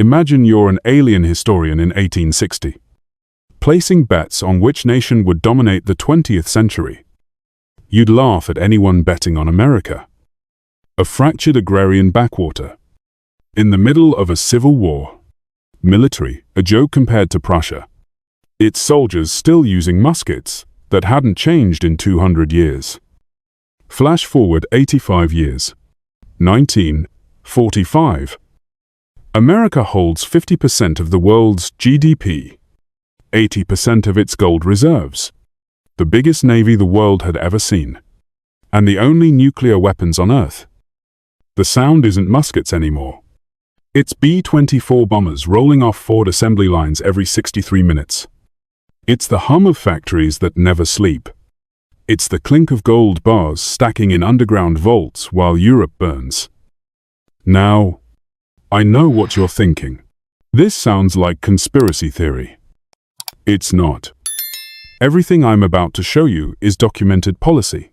Imagine you're an alien historian in 1860, placing bets on which nation would dominate the 20th century. You'd laugh at anyone betting on America, a fractured agrarian backwater, in the middle of a civil war. Military, a joke compared to Prussia. Its soldiers still using muskets that hadn't changed in 200 years. Flash forward 85 years. 1945. America holds 50% of the world's GDP, 80% of its gold reserves, the biggest navy the world had ever seen, and the only nuclear weapons on Earth. The sound isn't muskets anymore. It's B-24 bombers rolling off Ford assembly lines every 63 minutes. It's the hum of factories that never sleep. It's the clink of gold bars stacking in underground vaults while Europe burns. Now, I know what you're thinking. This sounds like conspiracy theory. It's not. Everything I'm about to show you is documented policy,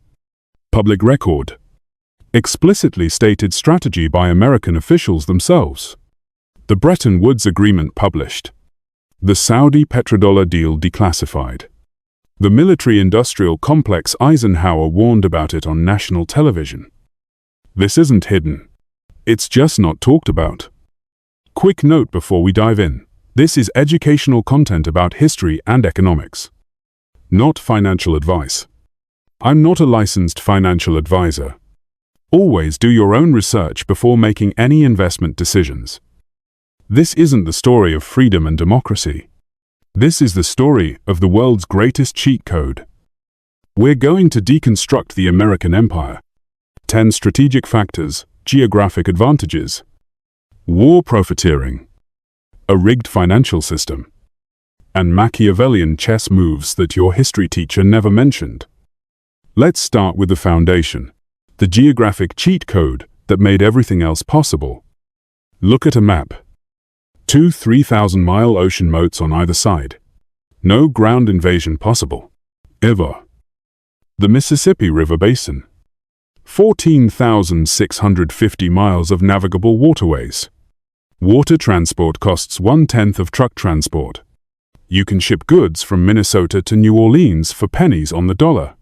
public record, explicitly stated strategy by American officials themselves. The Bretton Woods Agreement published. The Saudi Petrodollar deal declassified. The military-industrial complex Eisenhower warned about it on national television. This isn't hidden. It's just not talked about. Quick note before we dive in. This is educational content about history and economics, not financial advice. I'm not a licensed financial advisor. Always do your own research before making any investment decisions. This isn't the story of freedom and democracy. This is the story of the world's greatest cheat code. We're going to deconstruct the American empire. 10 strategic factors, geographic advantages, war profiteering, a rigged financial system, and Machiavellian chess moves that your history teacher never mentioned. Let's start with the foundation. The geographic cheat code that made everything else possible. Look at a map. 2 3,000-mile ocean moats on either side. No ground invasion possible. Ever. The Mississippi River Basin. 14,650 miles of navigable waterways. Water transport costs 1/10 of truck transport. You can ship goods from Minnesota to New Orleans for pennies on the dollar.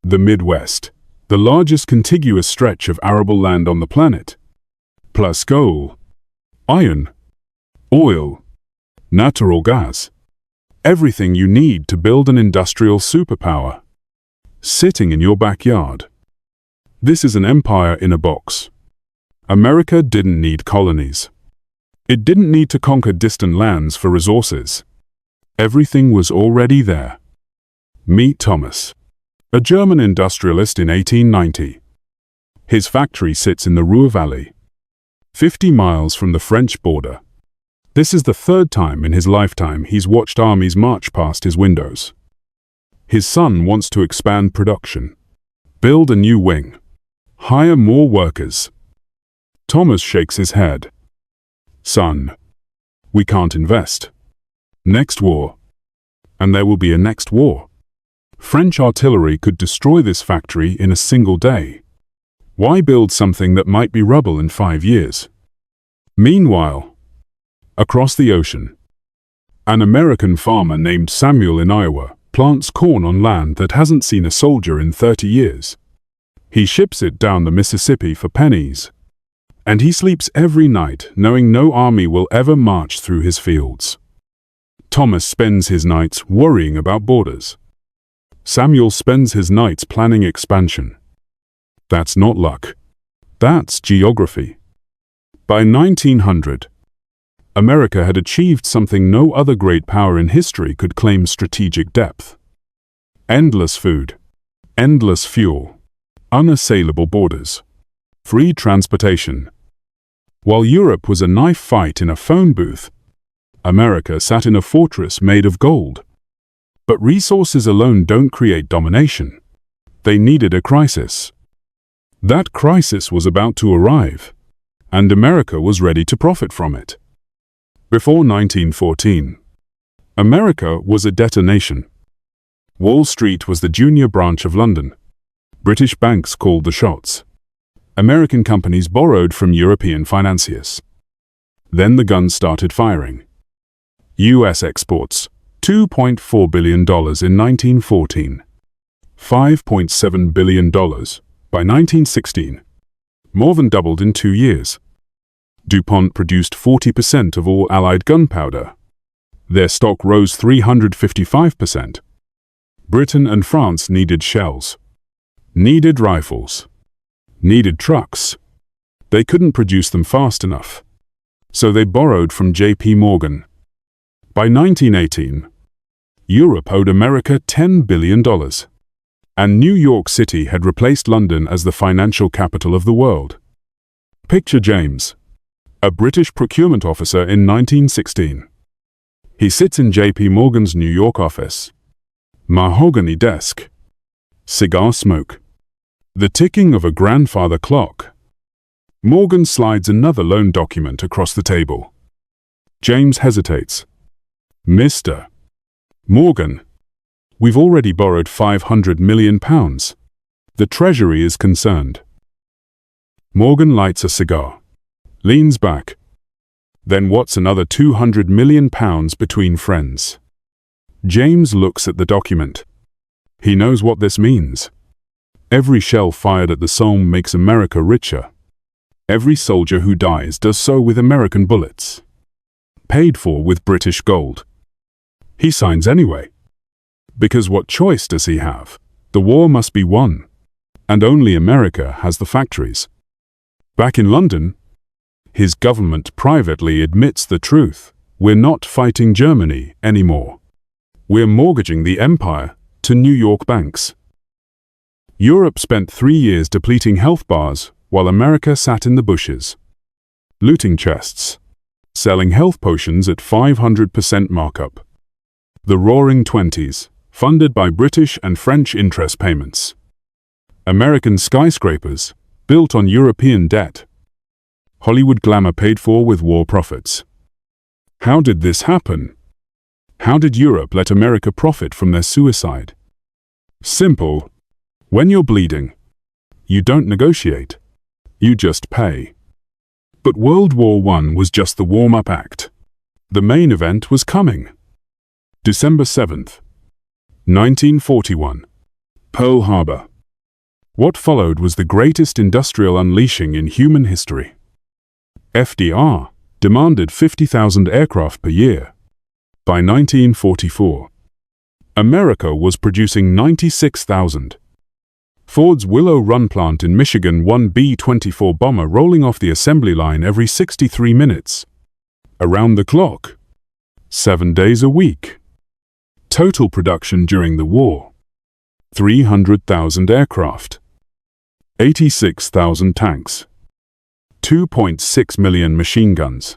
The Midwest. The largest contiguous stretch of arable land on the planet. Plus coal, iron, oil, natural gas. Everything you need to build an industrial superpower. Sitting in your backyard. This is an empire in a box. America didn't need colonies. It didn't need to conquer distant lands for resources. Everything was already there. Meet Thomas, a German industrialist in 1890. His factory sits in the Ruhr Valley, 50 miles from the French border. This is the third time in his lifetime he's watched armies march past his windows. His son wants to expand production, build a new wing, hire more workers. Thomas shakes his head. Son, we can't invest. Next war. And there will be a next war. French artillery could destroy this factory in a single day. Why build something that might be rubble in 5 years? Meanwhile, across the ocean, an American farmer named Samuel in Iowa plants corn on land that hasn't seen a soldier in 30 years. He ships it down the Mississippi for pennies. And he sleeps every night knowing no army will ever march through his fields. Thomas spends his nights worrying about borders. Samuel spends his nights planning expansion. That's not luck. That's geography. By 1900, America had achieved something no other great power in history could claim: strategic depth. Endless food, endless fuel, unassailable borders, free transportation. While Europe was a knife fight in a phone booth, America sat in a fortress made of gold. But resources alone don't create domination. They needed a crisis. That crisis was about to arrive, and America was ready to profit from it. Before 1914, America was a debtor nation. Wall Street was the junior branch of London. British banks called the shots. American companies borrowed from European financiers. Then the guns started firing. U.S. exports, $2.4 billion in 1914. $5.7 billion by 1916. More than doubled in 2 years. DuPont produced 40% of all Allied gunpowder. Their stock rose 355%. Britain and France needed shells, needed rifles, needed trucks. They couldn't produce them fast enough, so they borrowed from J.P. Morgan. By 1918, Europe owed America $10 billion, and New York City had replaced London as the financial capital of the world. Picture James, a British procurement officer in 1916. He sits in J.P. Morgan's New York office. Mahogany desk. Cigar smoke. The ticking of a grandfather clock. Morgan slides another loan document across the table. James hesitates. Mr. Morgan, we've already borrowed £500 million. The Treasury is concerned. Morgan lights a cigar, leans back. Then what's another £200 million between friends? James looks at the document. He knows what this means. Every shell fired at the Somme makes America richer. Every soldier who dies does so with American bullets, paid for with British gold. He signs anyway. Because what choice does he have? The war must be won, and only America has the factories. Back in London, his government privately admits the truth. We're not fighting Germany anymore. We're mortgaging the empire to New York banks. Europe spent 3 years depleting health bars while America sat in the bushes, looting chests, selling health potions at 500% markup. The Roaring Twenties, funded by British and French interest payments. American skyscrapers, built on European debt. Hollywood glamour paid for with war profits. How did this happen? How did Europe let America profit from their suicide? Simple. When you're bleeding, you don't negotiate. You just pay. But World War I was just the warm-up act. The main event was coming. December 7th, 1941. Pearl Harbor. What followed was the greatest industrial unleashing in human history. FDR demanded 50,000 aircraft per year. By 1944, America was producing 96,000. Ford's Willow Run plant in Michigan, one B-24 bomber rolling off the assembly line every 63 minutes. Around the clock. 7 days a week. Total production during the war. 300,000 aircraft. 86,000 tanks. 2.6 million machine guns.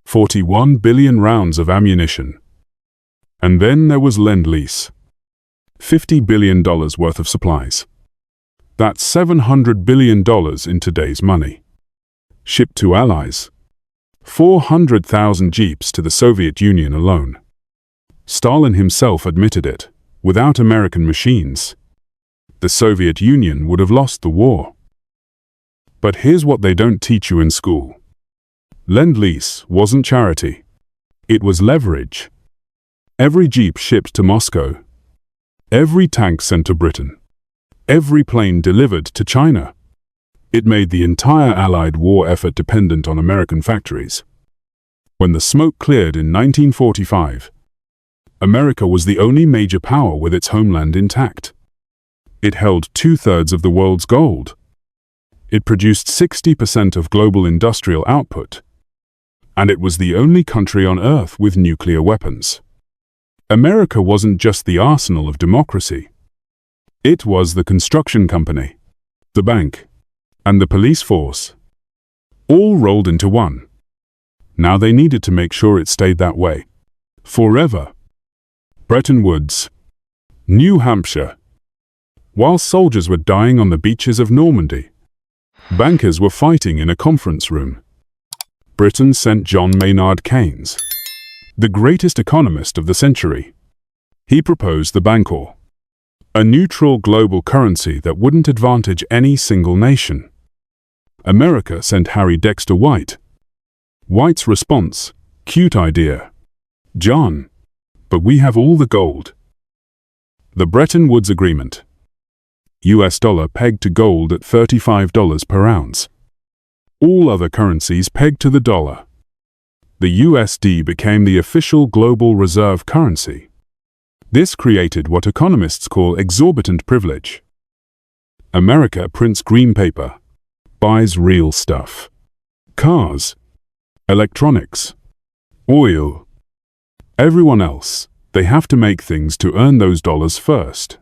41 billion rounds of ammunition. And then there was Lend-Lease. $50 billion worth of supplies. That's $700 billion in today's money. Shipped to allies. 400,000 jeeps to the Soviet Union alone. Stalin himself admitted it. Without American machines, the Soviet Union would have lost the war. But here's what they don't teach you in school. Lend-Lease wasn't charity. It was leverage. Every jeep shipped to Moscow. Every tank sent to Britain. Every plane delivered to China. It made the entire Allied war effort dependent on American factories. When the smoke cleared in 1945, America was the only major power with its homeland intact. It held 2/3 of the world's gold. It produced 60% of global industrial output. And it was the only country on Earth with nuclear weapons. America wasn't just the arsenal of democracy. It was the construction company, the bank, and the police force, all rolled into one. Now they needed to make sure it stayed that way. Forever. Bretton Woods, New Hampshire. While soldiers were dying on the beaches of Normandy, bankers were fighting in a conference room. Britain sent John Maynard Keynes, the greatest economist of the century. He proposed the Bancor, a neutral global currency that wouldn't advantage any single nation. America sent Harry Dexter White, White's response, cute idea. John, but we have all the gold. The Bretton Woods Agreement. US dollar pegged to gold at $35 per ounce. All other currencies pegged to the dollar. The USD became the official global reserve currency. This created what economists call exorbitant privilege. America prints green paper, buys real stuff. Cars, electronics, oil. Everyone else, they have to make things to earn those dollars first.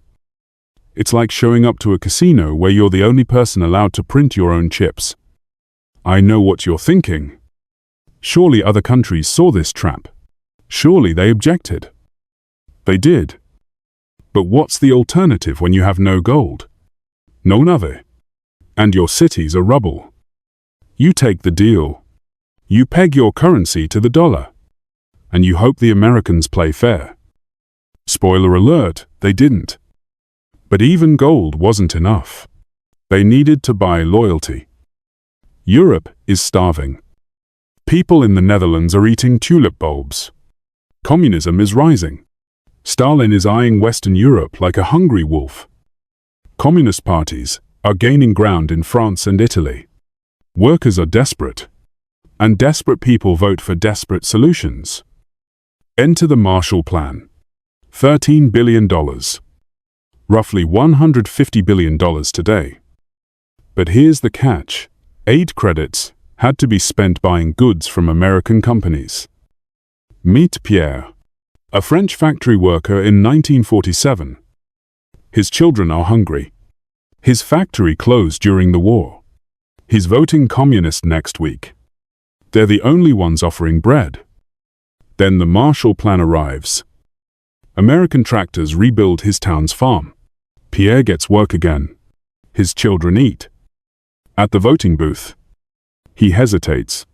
It's like showing up to a casino where you're the only person allowed to print your own chips. I know what you're thinking. Surely other countries saw this trap. Surely they objected. They did. But what's the alternative when you have no gold? No nave. And your cities are rubble. You take the deal. You peg your currency to the dollar. And you hope the Americans play fair. Spoiler alert, they didn't. But even gold wasn't enough. They needed to buy loyalty. Europe is starving. People in the Netherlands are eating tulip bulbs. Communism is rising. Stalin is eyeing Western Europe like a hungry wolf. Communist parties are gaining ground in France and Italy. Workers are desperate. And desperate people vote for desperate solutions. Enter the Marshall Plan. $13 billion. Roughly $150 billion today. But here's the catch. Aid credits had to be spent buying goods from American companies. Meet Pierre, a French factory worker in 1947. His children are hungry. His factory closed during the war. He's voting communist next week. They're the only ones offering bread. Then the Marshall Plan arrives. American tractors rebuild his town's farm. Pierre gets work again. His children eat. At the voting booth, he hesitates.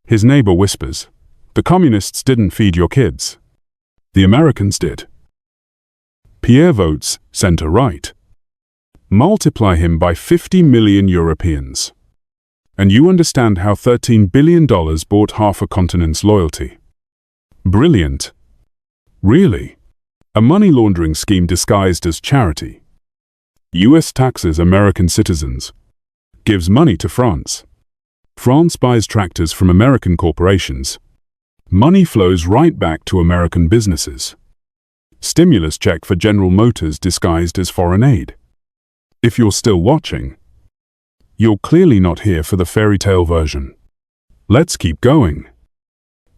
His neighbor whispers, "The communists didn't feed your kids. The Americans did." Pierre votes center-right. Multiply him by 50 million Europeans. And you understand how $13 billion bought half a continent's loyalty. Brilliant. Really. A money laundering scheme disguised as charity. US taxes American citizens. Gives money to France. France buys tractors from American corporations. Money flows right back to American businesses. Stimulus check for General Motors disguised as foreign aid. If you're still watching, you're clearly not here for the fairy tale version. Let's keep going.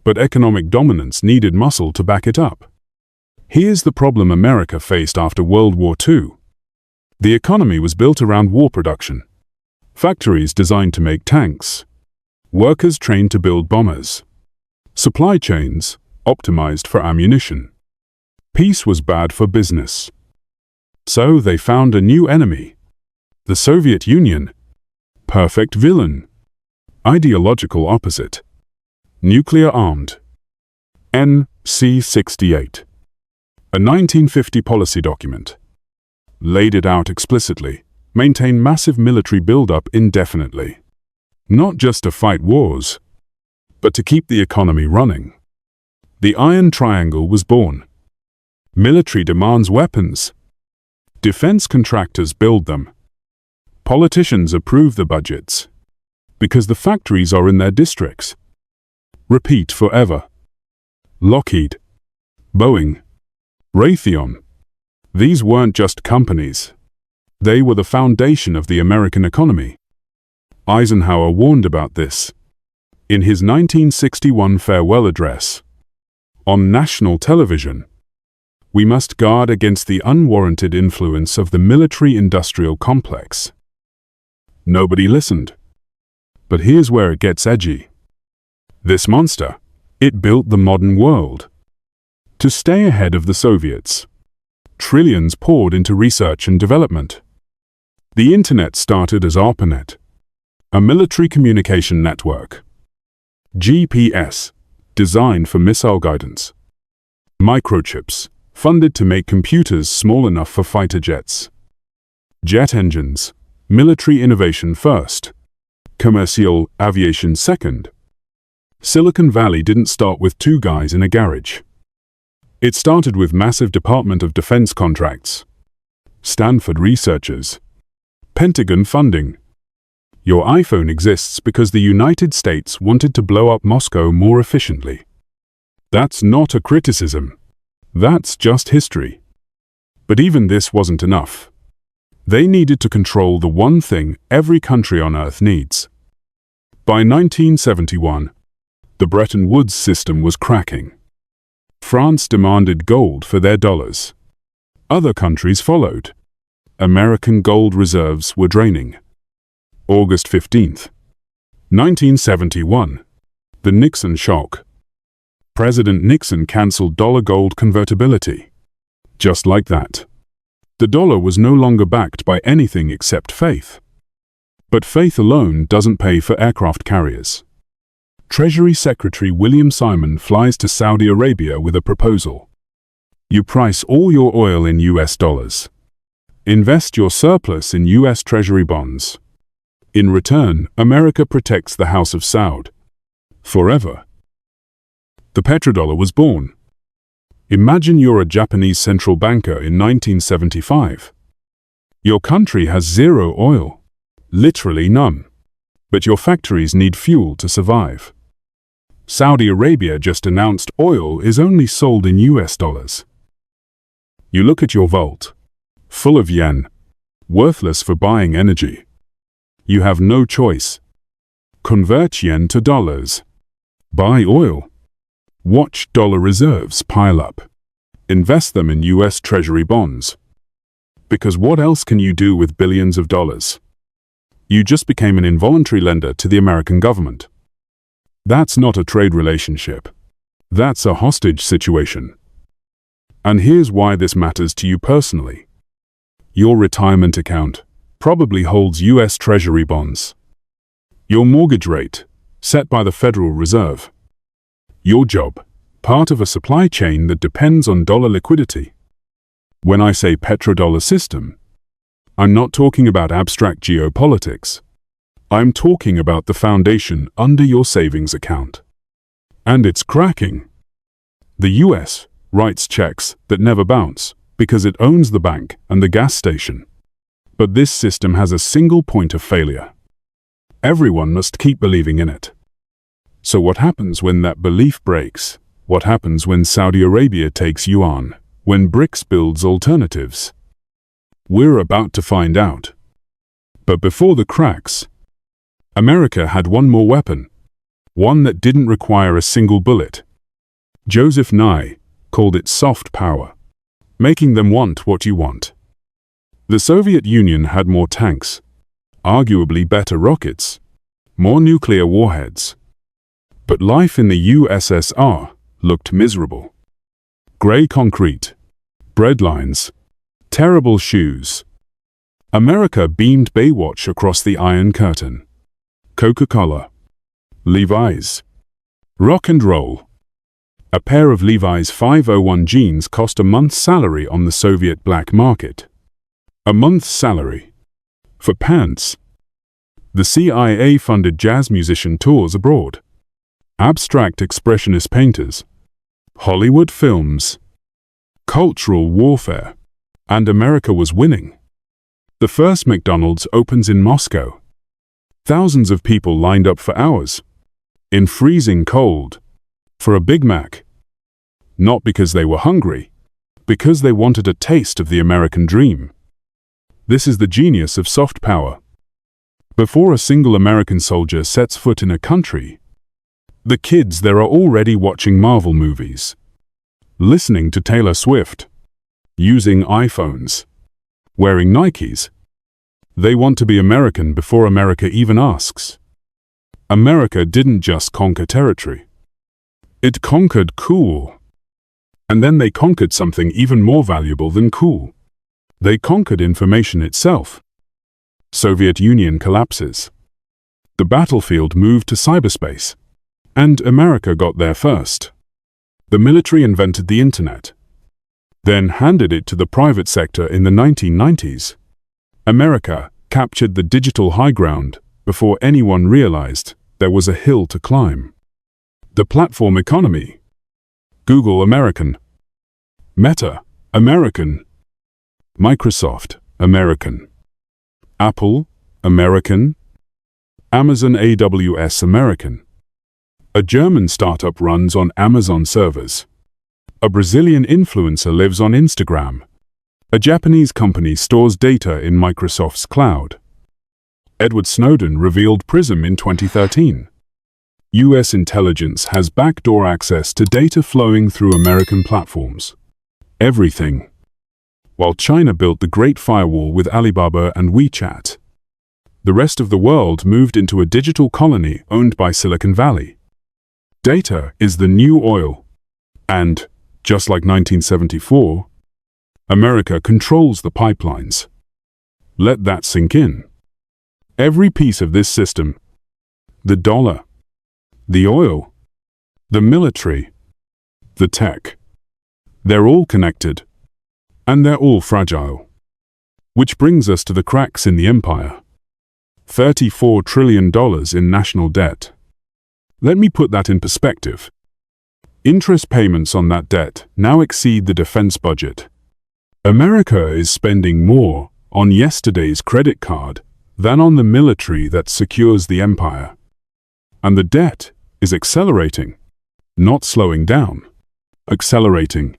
But economic dominance needed muscle to back it up. Here's the problem America faced after World War II. The economy was built around war production. Factories designed to make tanks. Workers trained to build bombers. Supply chains optimized for ammunition. Peace was bad for business. So they found a new enemy. The Soviet Union. Perfect villain. Ideological opposite. Nuclear armed. NC-68. A 1950 policy document. Laid it out explicitly. Maintain massive military buildup indefinitely. Not just to fight wars, but to keep the economy running. The Iron Triangle was born. Military demands weapons. Defense contractors build them. Politicians approve the budgets. Because the factories are in their districts. Repeat forever. Lockheed. Boeing. Raytheon. These weren't just companies. They were the foundation of the American economy. Eisenhower warned about this in his 1961 farewell address. On national television, we must guard against the unwarranted influence of the military-industrial complex. Nobody listened. But here's where it gets edgy. This monster, it built the modern world. To stay ahead of the Soviets, trillions poured into research and development. The Internet started as ARPANET, a military communication network. GPS, designed for missile guidance. Microchips, funded to make computers small enough for fighter jets. Jet engines, military innovation first. Commercial aviation second. Silicon Valley didn't start with two guys in a garage. It started with massive Department of Defense contracts, Stanford researchers, Pentagon funding. Your iPhone exists because the United States wanted to blow up Moscow more efficiently. That's not a criticism. That's just history. But even this wasn't enough. They needed to control the one thing every country on Earth needs. By 1971, the Bretton Woods system was cracking. France demanded gold for their dollars. Other countries followed. American gold reserves were draining. August 15, 1971. The Nixon shock. President Nixon cancelled dollar-gold convertibility. Just like that. The dollar was no longer backed by anything except faith. But faith alone doesn't pay for aircraft carriers. Treasury Secretary William Simon flies to Saudi Arabia with a proposal. You price all your oil in US dollars. Invest your surplus in US Treasury bonds. In return, America protects the House of Saud. Forever. The petrodollar was born. Imagine you're a Japanese central banker in 1975. Your country has zero oil. Literally none. But your factories need fuel to survive. Saudi Arabia just announced oil is only sold in US dollars. You look at your vault, full of yen, worthless for buying energy. You have no choice. Convert yen to dollars. Buy oil. Watch dollar reserves pile up. Invest them in US Treasury bonds. Because what else can you do with billions of dollars? You just became an involuntary lender to the American government. That's not a trade relationship. That's a hostage situation. And here's why this matters to you personally. Your retirement account probably holds US Treasury bonds. Your mortgage rate, set by the Federal Reserve. Your job, part of a supply chain that depends on dollar liquidity. When I say petrodollar system, I'm not talking about abstract geopolitics. I'm talking about the foundation under your savings account. And it's cracking. The US writes checks that never bounce because it owns the bank and the gas station. But this system has a single point of failure. Everyone must keep believing in it. So what happens when that belief breaks? What happens when Saudi Arabia takes yuan? When BRICS builds alternatives? We're about to find out. But before the cracks, America had one more weapon. One that didn't require a single bullet. Joseph Nye called it soft power. Making them want what you want. The Soviet Union had more tanks, arguably better rockets, more nuclear warheads. But life in the USSR looked miserable. Gray concrete, bread lines, terrible shoes. America beamed Baywatch across the Iron Curtain. Coca-Cola, Levi's, rock and roll. A pair of Levi's 501 jeans cost a month's salary on the Soviet black market. A month's salary. For pants. The CIA funded jazz musician tours abroad. Abstract expressionist painters. Hollywood films. Cultural warfare. And America was winning. The first McDonald's opens in Moscow. Thousands of people lined up for hours, in freezing cold, for a Big Mac. Not because they were hungry, because they wanted a taste of the American dream. This is the genius of soft power. Before a single American soldier sets foot in a country, the kids there are already watching Marvel movies, listening to Taylor Swift, using iPhones, wearing Nikes. They want to be American before America even asks. America didn't just conquer territory. It conquered cool. And then they conquered something even more valuable than cool. They conquered information itself. Soviet Union collapses. The battlefield moved to cyberspace. And America got there first. The military invented the internet, then handed it to the private sector in the 1990s. America captured the digital high ground before anyone realized there was a hill to climb. The platform economy. Google American. Meta American. Microsoft American. Apple American. Amazon AWS American. A German startup runs on Amazon servers. A Brazilian influencer lives on Instagram. A Japanese company stores data in Microsoft's cloud. Edward Snowden revealed PRISM in 2013. US intelligence has backdoor access to data flowing through American platforms. Everything. While China built the Great Firewall with Alibaba and WeChat, the rest of the world moved into a digital colony owned by Silicon Valley. Data is the new oil. And, just like 1974, America controls the pipelines. Let that sink in. Every piece of this system, the dollar, the oil, the military, the tech, they're all connected, and they're all fragile. Which brings us to the cracks in the empire. $34 trillion in national debt. Let me put that in perspective. Interest payments on that debt now exceed the defense budget. America is spending more on yesterday's credit card than on the military that secures the empire. And the debt is accelerating, not slowing down. Accelerating.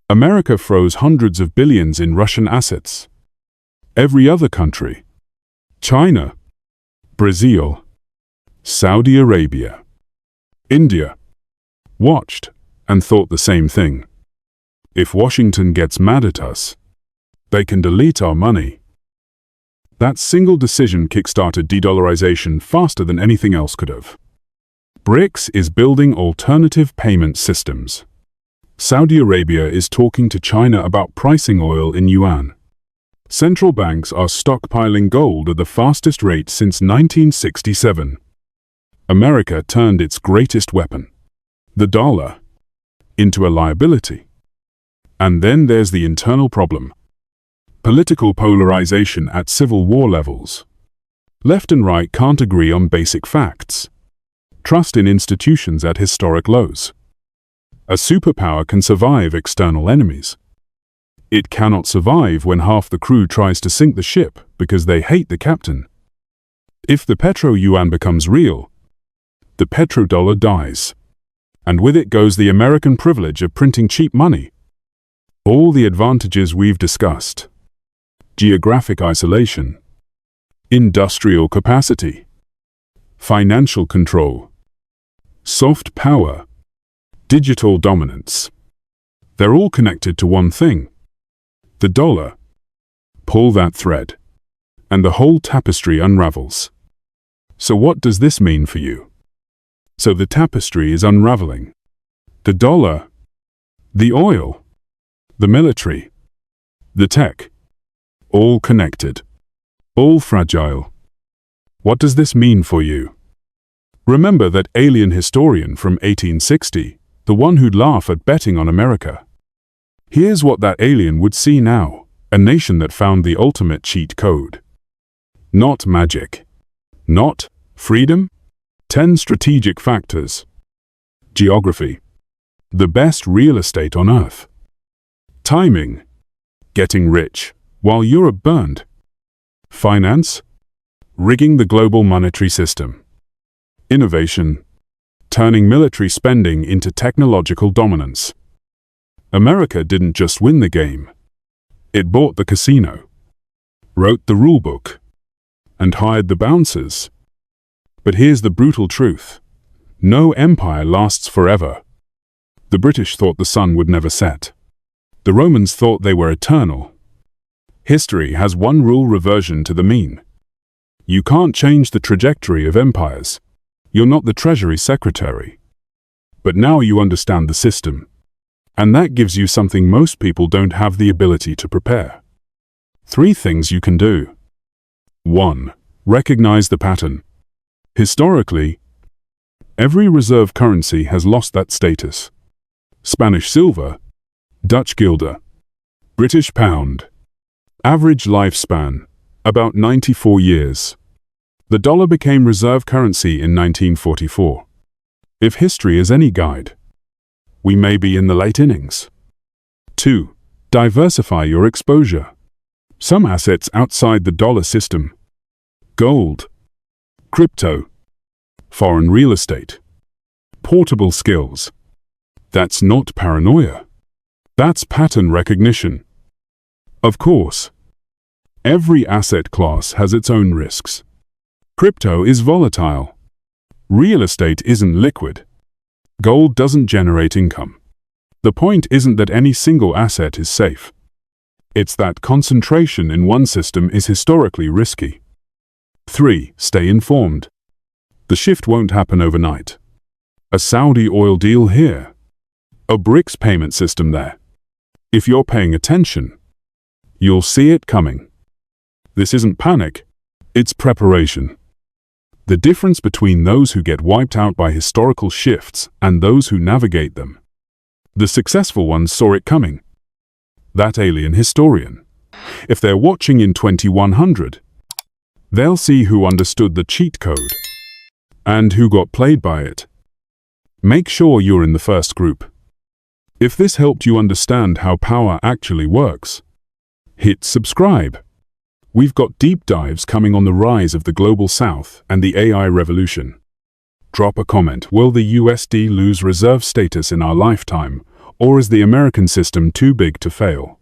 America froze hundreds of billions in Russian assets. Every other country, China, Brazil, Saudi Arabia, India, watched and thought the same thing. If Washington gets mad at us, they can delete our money. That single decision kickstarted de-dollarization faster than anything else could have. BRICS is building alternative payment systems. Saudi Arabia is talking to China about pricing oil in yuan. Central banks are stockpiling gold at the fastest rate since 1967. America turned its greatest weapon, the dollar, into a liability. And then there's the internal problem. Political polarization at civil war levels. Left and right can't agree on basic facts. Trust in institutions at historic lows. A superpower can survive external enemies. It cannot survive when half the crew tries to sink the ship because they hate the captain. If the petro-yuan becomes real, the petrodollar dies. And with it goes the American privilege of printing cheap money. All the advantages we've discussed. Geographic isolation, industrial capacity, financial control, soft power, digital dominance. They're all connected to one thing, the dollar. Pull that thread, and the whole tapestry unravels. So what does this mean for you? So the tapestry is unraveling. The dollar, the oil, the military, the tech, all connected, all fragile. What does this mean for you? Remember that alien historian from 1860, the one who'd laugh at betting on America. Here's what that alien would see now, a nation that found the ultimate cheat code. Not magic. Not freedom. 10 strategic factors. Geography. The best real estate on earth. Timing. Getting rich while Europe burned. Finance. Rigging the global monetary system. Innovation. Turning military spending into technological dominance. America didn't just win the game. It bought the casino, wrote the rulebook, and hired the bouncers. But here's the brutal truth. No empire lasts forever. The British thought the sun would never set. The Romans thought they were eternal. History has one rule: reversion to the mean. You can't change the trajectory of empires. You're not the Treasury Secretary. But now you understand the system. And that gives you something most people don't have the ability to prepare. 3 things you can do. 1. Recognize the pattern. Historically, every reserve currency has lost that status. Spanish silver, Dutch guilder, British pound. Average lifespan, about 94 years. The dollar became reserve currency in 1944. If history is any guide, we may be in the late innings. 2. Diversify your exposure. Some assets outside the dollar system: gold, crypto, foreign real estate, portable skills. That's not paranoia. That's pattern recognition. Of course, every asset class has its own risks. Crypto is volatile. Real estate isn't liquid. Gold doesn't generate income. The point isn't that any single asset is safe. It's that concentration in one system is historically risky. 3. Stay informed. The shift won't happen overnight. A Saudi oil deal here, a BRICS payment system there. If you're paying attention, you'll see it coming. This isn't panic, it's preparation. The difference between those who get wiped out by historical shifts and those who navigate them. The successful ones saw it coming. That alien historian. If they're watching in 2100, they'll see who understood the cheat code and who got played by it. Make sure you're in the first group. If this helped you understand how power actually works, hit subscribe. We've got deep dives coming on the rise of the Global South and the AI revolution. Drop a comment. Will the USD lose reserve status in our lifetime, or is the American system too big to fail?